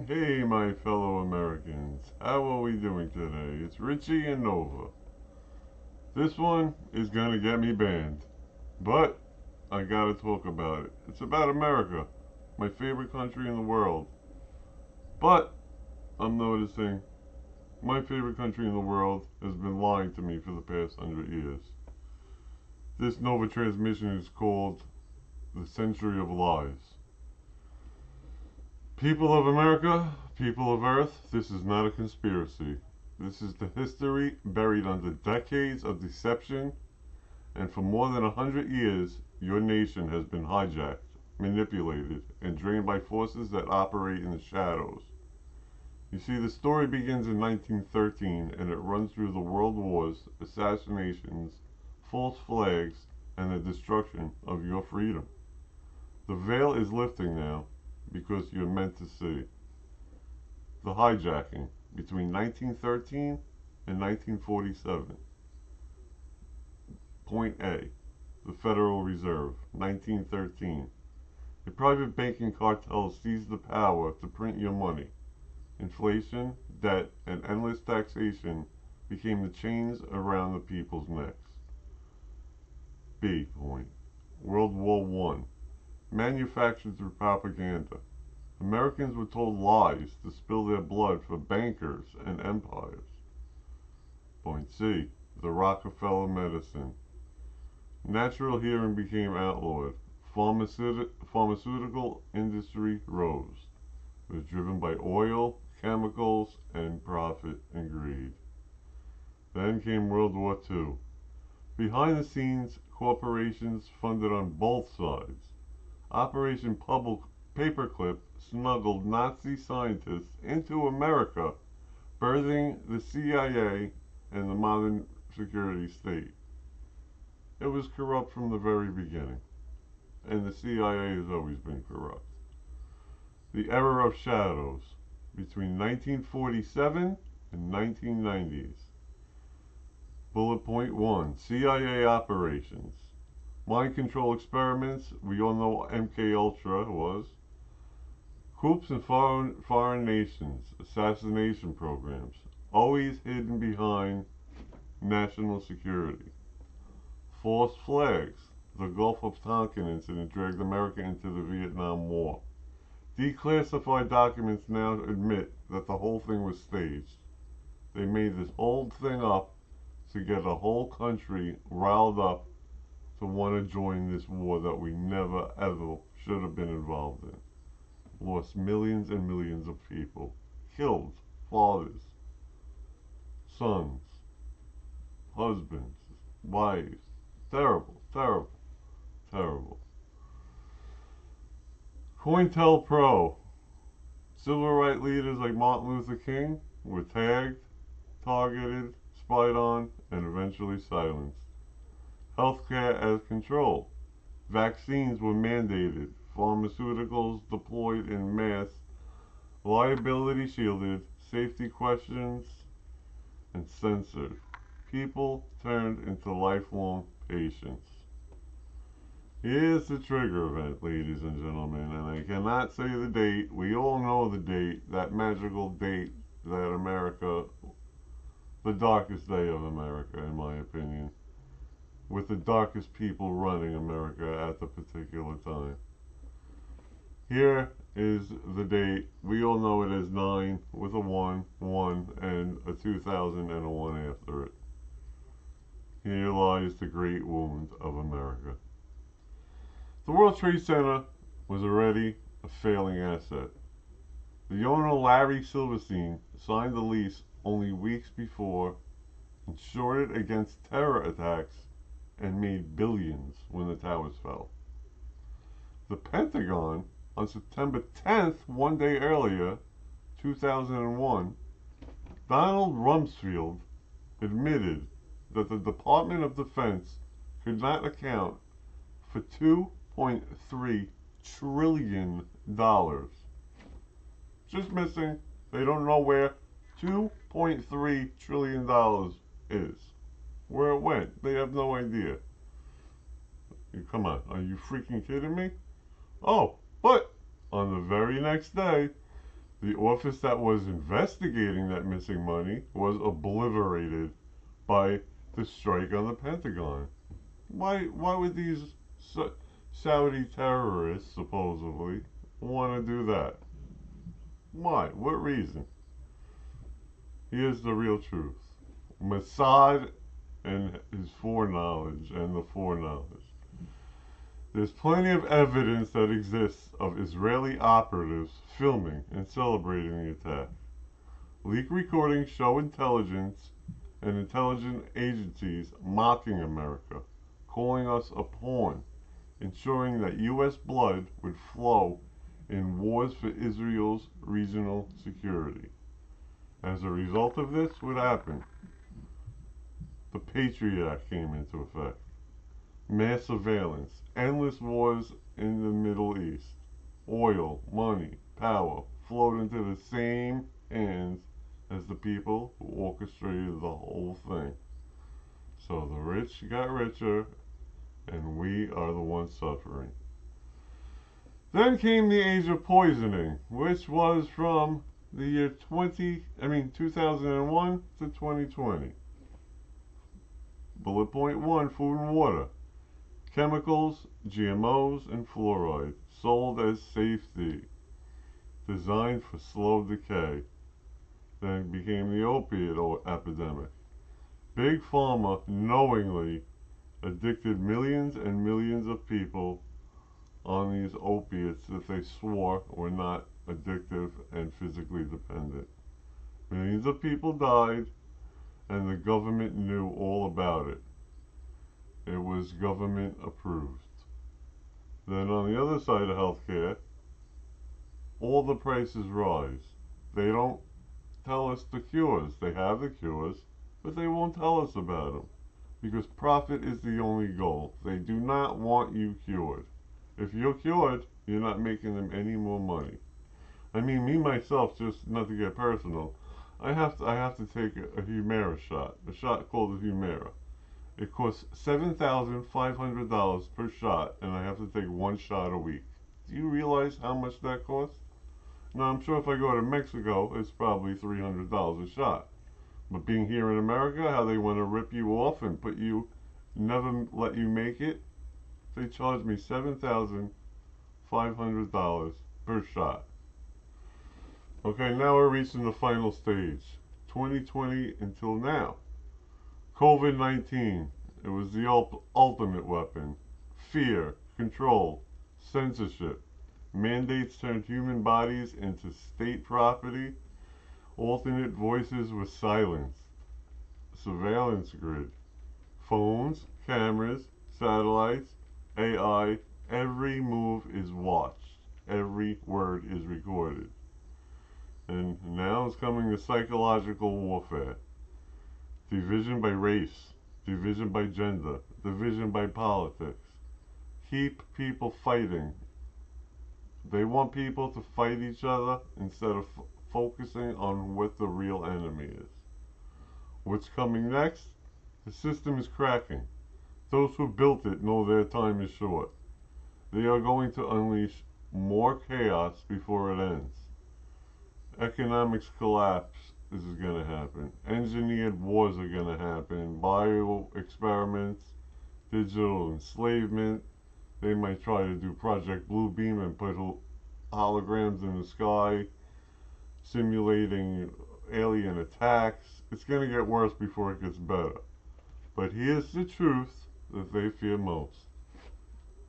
Hey, my fellow Americans. How are we doing today? It's Richie and Nova. This one is gonna get me banned, but I gotta talk about it. It's about America, my favorite country in the world. But I'm noticing my favorite country in the world has been lying to me for the past 100 years. This Nova transmission is called the Century of Lies. People of America, people of Earth, this is not a conspiracy. This is the history buried under decades of deception, and for more than 100 years, your nation has been hijacked, manipulated, and drained by forces that operate in the shadows. You see, the story begins in 1913 and it runs through the world wars, assassinations, false flags, and the destruction of your freedom. The veil is lifting now because you're meant to see. The hijacking between 1913 and 1947. Point A. The Federal Reserve, 1913. A private banking cartel seized the power to print your money. Inflation, debt, and endless taxation became the chains around the people's necks. B. Point. World War One. Manufactured through propaganda. Americans were told lies to spill their blood for bankers and empires. Point C. The Rockefeller medicine. Natural healing became outlawed. Pharmaceutical industry rose. It was driven by oil, chemicals, and profit and greed. Then came World War II. Behind the scenes, corporations funded on both sides. Operation Paperclip smuggled Nazi scientists into America, birthing the CIA and the modern security state. It was corrupt from the very beginning, and the CIA has always been corrupt. The era of shadows between 1947 and 1990s. Bullet point 1. CIA operations. Mind control experiments, we all know MK Ultra was. Coups in foreign nations, assassination programs, always hidden behind national security. False flags, the Gulf of Tonkin incident dragged America into the Vietnam War. Declassified documents now admit that the whole thing was staged. They made this whole thing up to get a whole country riled up to want to join this war that we never ever should have been involved in. Lost millions and millions of people. Killed fathers, sons, husbands, wives. Terrible, terrible, terrible. COINTELPRO. Civil rights leaders like Martin Luther King were tagged, targeted, spied on, and eventually silenced. Healthcare as control. Vaccines were mandated, pharmaceuticals deployed in mass, liability shielded, safety questions, and censored. People turned into lifelong patients. Here's the trigger event, ladies and gentlemen, and I cannot say the date. We all know the date, that magical date that America, the darkest day of America, in my opinion, with the darkest people running America at the particular time. Here is the date. We all know it as 9 with a 1, and a 2000 and a 1 after it. Here lies the great wound of America. The World Trade Center was already a failing asset. The owner, Larry Silverstein, signed the lease only weeks before, insured it against terror attacks, and made billions when the towers fell. The Pentagon, on September 10th, one day earlier, 2001, Donald Rumsfeld admitted that the Department of Defense could not account for $2.3 trillion. Just missing. They don't know where $2.3 trillion is. Where it went. They have no idea. Come on. Are you freaking kidding me? Oh, but on the very next day, The office that was investigating that missing money was obliterated by the strike on the Pentagon. Why would these Saudi terrorists supposedly want to do that? Why? What reason? Here's the real truth. Mossad and his foreknowledge and the foreknowledge. There's plenty of evidence that exists of Israeli operatives filming and celebrating the attack. Leak recordings show intelligence and intelligence agencies mocking America, calling us a pawn, ensuring that U.S. blood would flow in wars for Israel's regional security. As a result of this, what happened? The Patriot Act came into effect. Mass surveillance, endless wars in the Middle East. Oil, money, power flowed into the same hands as the people who orchestrated the whole thing. So the rich got richer, and we are the ones suffering. Then came the age of poisoning, which was from the year 2001 to 2020. Bullet point 1, food and water. Chemicals, GMOs, and fluoride sold as safety, designed for slow decay. Then it became the opiate epidemic. Big Pharma knowingly addicted millions and millions of people on these opiates that they swore were not addictive and physically dependent. Millions of people died, and the government knew all about it. It was government approved. Then on the other side of healthcare, all the prices rise. They don't tell us the cures. They have the cures, but they won't tell us about them because profit is the only goal. They do not want you cured. If you're cured, you're not making them any more money. I mean, me myself, just not to get personal, I have to take a Humira shot, a shot called a Humira. It costs $7,500 per shot, and I have to take one shot a week. Do you realize how much that costs? Now, I'm sure if I go to Mexico, it's probably $300 a shot. But being here in America, how they want to rip you off and never let you make it, they charge me $7,500 per shot. Okay, now we're reaching the final stage. 2020 until now. COVID-19. It was the ultimate weapon. Fear, control, censorship. Mandates turned human bodies into state property. Alternate voices were silenced. Surveillance grid. Phones, cameras, satellites, AI. Every move is watched. Every word is recorded. And now is coming the psychological warfare. Division by race, division by gender, division by politics. Keep people fighting. They want people to fight each other instead of focusing on what the real enemy is. What's coming next? The system is cracking. Those who built it know their time is short. They are going to unleash more chaos before it ends. Economics collapse is going to happen. Engineered wars are going to happen. Bio experiments, digital enslavement. They might try to do Project Bluebeam and put holograms in the sky, simulating alien attacks. It's going to get worse before it gets better. But here's the truth that they fear most.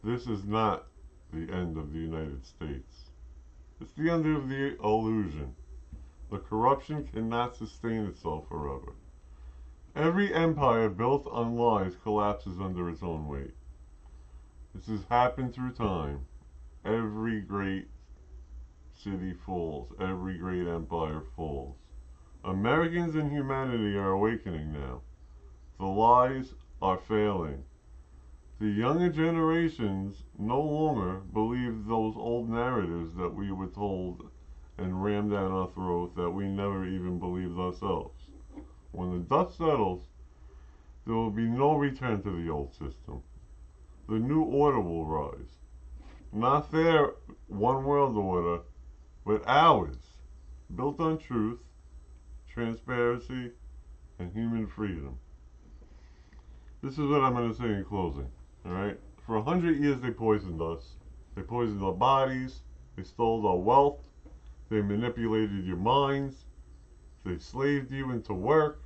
This is not the end of the United States. It's the end of the illusion. The corruption cannot sustain itself forever. Every empire built on lies collapses under its own weight. This has happened through time. Every great city falls. Every great empire falls. Americans and humanity are awakening now. The lies are failing. The younger generations no longer believe those old narratives that we were told and rammed down our throat that we never even believed ourselves. When the dust settles, there will be no return to the old system. The new order will rise. Not their one world order, but ours. built on truth, transparency, and human freedom. This is what I'm going to say in closing. All right? For 100 years, they poisoned us. They poisoned our bodies. They stole our wealth. They manipulated your minds. They slaved you into work.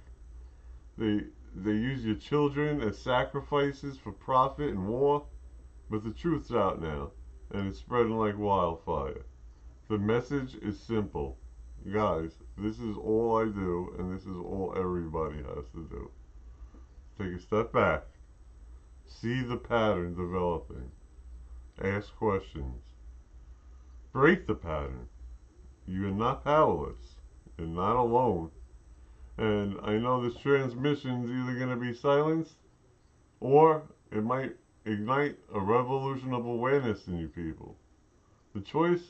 They they use your children as sacrifices for profit and war. But the truth's out now, and it's spreading like wildfire. The message is simple. Guys, this is all I do, and this is all everybody has to do. Take a step back. See the pattern developing. Ask questions. Break the pattern. You are not powerless. You're not alone. And I know this transmission is either going to be silenced or it might ignite a revolution of awareness in you people. The choice,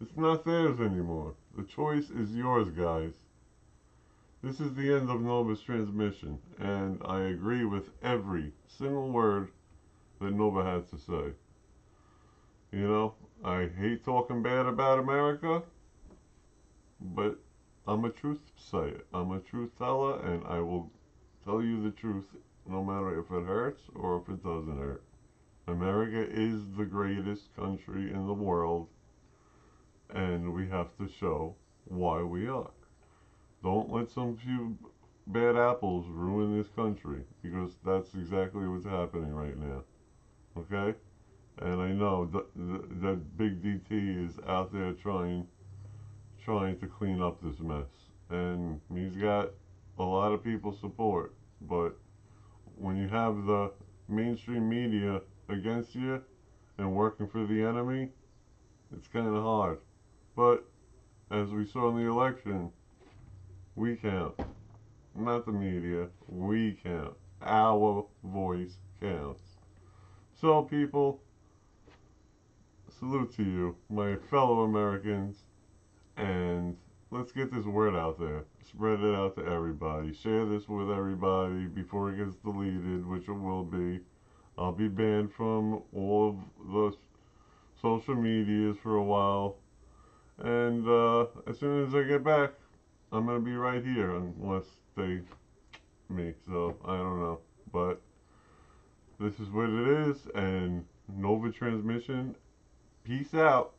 it's not theirs anymore. The choice is yours, guys. This is the end of Nova's transmission, and I agree with every single word that Nova had to say. You know, I hate talking bad about America, but I'm a truth sayer. I'm a truth teller, and I will tell you the truth no matter if it hurts or if it doesn't hurt. America is the greatest country in the world, and we have to show why we are. Don't let some few bad apples ruin this country, because that's exactly what's happening right now. Okay? And I know that Big DT is out there trying to clean up this mess, and he's got a lot of people's support. But when you have the mainstream media against you and working for the enemy, it's kind of hard. But as we saw in the election, we count. Not the media. We count. Our voice counts. So, people, salute to you, my fellow Americans, and let's get this word out there. Spread it out to everybody. Share this with everybody before it gets deleted, which it will be. I'll be banned from all of the social medias for a while, and as soon as I get back, I'm gonna be right here unless they me. So I don't know, but this is what it is. And Nova transmission. Peace out.